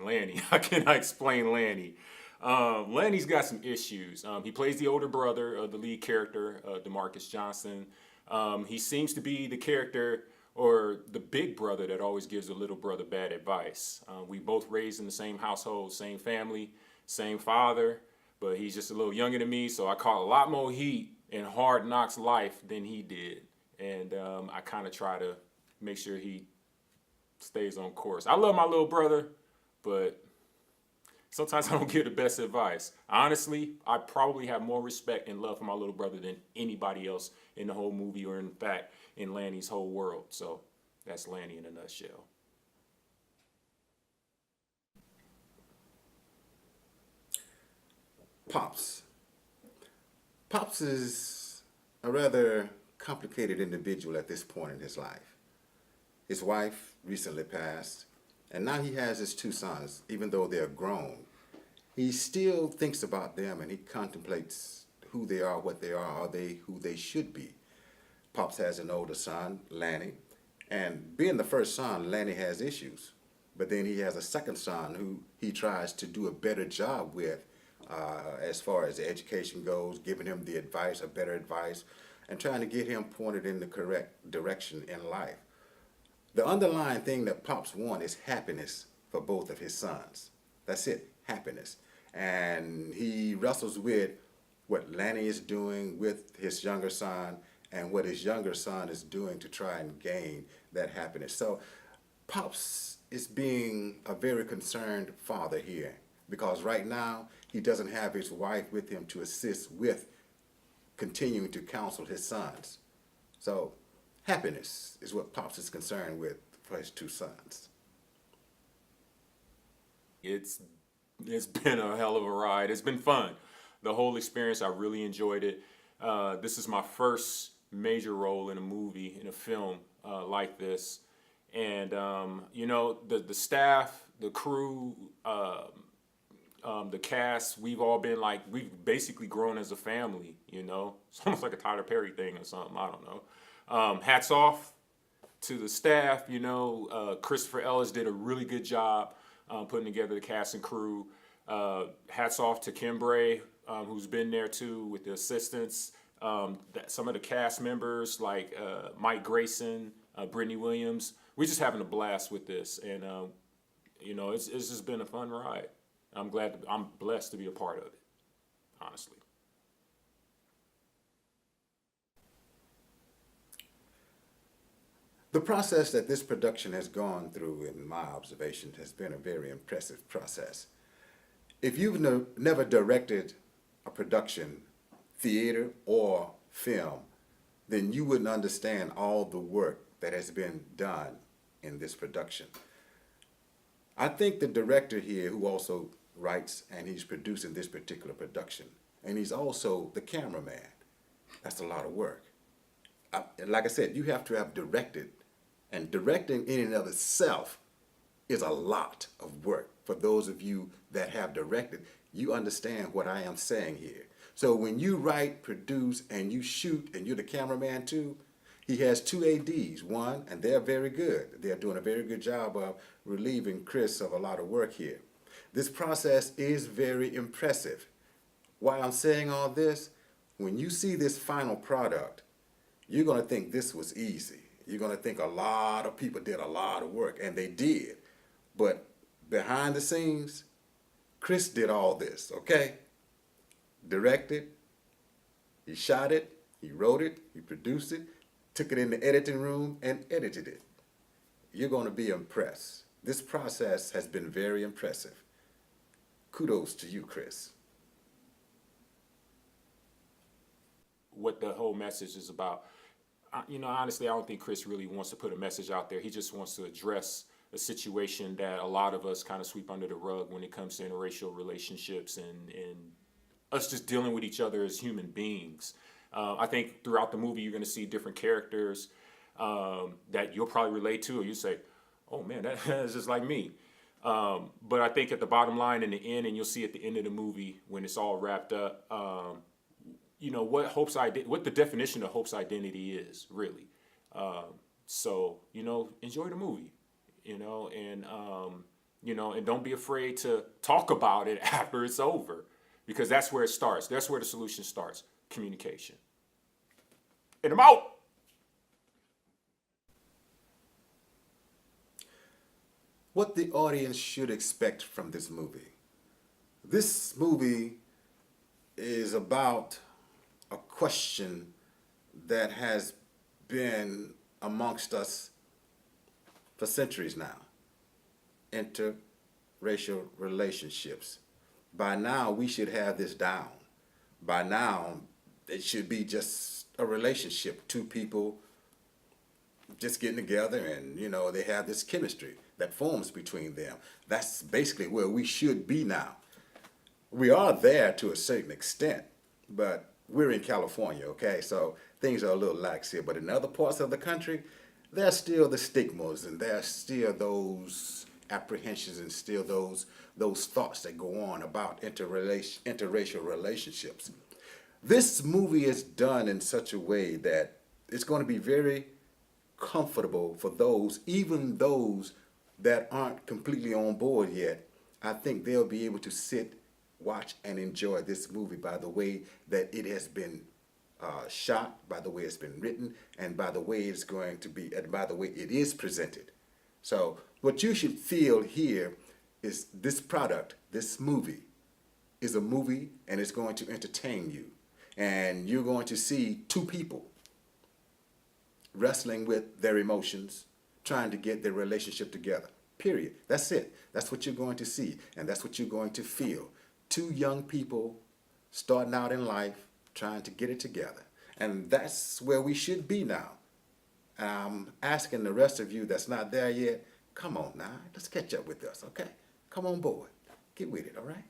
Lanny. How can I explain Lanny? Lanny's got some issues. He plays the older brother of the lead character, DeMarcus Johnson. He seems to be the character or the big brother that always gives the little brother bad advice. We both raised in the same household, same family, same father, but he's just a little younger than me, so I caught a lot more heat in Hard Knocks life than he did. And I kind of try to make sure he stays on course. I love my little brother, but sometimes I don't give the best advice. Honestly, I probably have more respect and love for my little brother than anybody else in the whole movie, or in fact, in Lanny's whole world. So that's Lanny in a nutshell. Pops. Pops is a rather complicated individual at this point in his life. His wife recently passed, and now he has his two sons. Even though they're grown, he still thinks about them and he contemplates who they are, what they are they who they should be. Pops has an older son, Lanny, and being the first son, Lanny has issues. But then he has a second son who he tries to do a better job with as far as the education goes, giving him the advice, a better advice, and trying to get him pointed in the correct direction in life. The underlying thing that Pops wants is happiness for both of his sons. That's it, happiness. And he wrestles with what Lanny is doing with his younger son and what his younger son is doing to try and gain that happiness. So Pops is being a very concerned father here, because right now he doesn't have his wife with him to assist with continuing to counsel his sons. So happiness is what Pops is concerned with for his two sons. It's been a hell of a ride. It's been fun. The whole experience, I really enjoyed it. This is my first major role in a movie, in a film like this. And, the staff, the crew, the cast, we've all been we've basically grown as a family, It's almost like a Tyler Perry thing or something, I don't know. Hats off to the staff, Christopher Ellis did a really good job putting together the cast and crew. Hats off to Kimbrae, who's been there too with the assistants. Some of the cast members like Mike Grayson, Brittany Williams. We're just having a blast with this, and it's just been a fun ride. I'm blessed to be a part of it, honestly. The process that this production has gone through, in my observation, has been a very impressive process. If you've never directed a production, theater or film, then you wouldn't understand all the work that has been done in this production. I think the director here, who also writes and he's producing this particular production, and he's also the cameraman, that's a lot of work. Like I said, you have to have directed, and directing in and of itself is a lot of work. For those of you that have directed, you understand what I am saying here. So when you write, produce, and you shoot, and you're the cameraman too, he has two ADs, one, and they're very good. They're doing a very good job of relieving Chris of a lot of work here. This process is very impressive. Why I'm saying all this, when you see this final product, you're going to think this was easy. You're going to think a lot of people did a lot of work, and they did. But behind the scenes, Chris did all this, okay? Directed, he shot it, he wrote it, he produced it, took it in the editing room and edited it. You're going to be impressed. This process has been very impressive. Kudos to you, Chris. What the whole message is about. Honestly, I don't think Chris really wants to put a message out there. He just wants to address a situation that a lot of us kind of sweep under the rug when it comes to interracial relationships and us just dealing with each other as human beings. I think throughout the movie, you're going to see different characters that you'll probably relate to, or you say, oh man, that is just like me. But I think at the bottom line in the end, and you'll see at the end of the movie when it's all wrapped up, what the definition of Hope's identity is, really. So, enjoy the movie, and and don't be afraid to talk about it after it's over, because that's where it starts. That's where the solution starts. Communication. And I'm out. What the audience should expect from this movie. This movie is about a question that has been amongst us for centuries now. Interracial relationships. By now, we should have this down. By now, it should be just a relationship, two people just getting together and, they have this chemistry that forms between them. That's basically where we should be now. We are there to a certain extent, but we're in California, okay? So things are a little lax here. But in other parts of the country, there's still the stigmas and there's still those apprehensions and still those thoughts that go on about interracial relationships. This movie is done in such a way that it's going to be very comfortable for even those that aren't completely on board yet. I think they'll be able to sit, watch, and enjoy this movie by the way that it has been shot, by the way it's been written, and by the way it's going to be, and by the way it is presented. So what you should feel here is this product, this movie, is a movie and it's going to entertain you. And you're going to see two people wrestling with their emotions, trying to get their relationship together. Period. That's it. That's what you're going to see, and that's what you're going to feel. Two young people starting out in life, trying to get it together. And that's where we should be now. I'm asking the rest of you that's not there yet, come on now, let's catch up with us, okay? Come on board. Get with it, all right?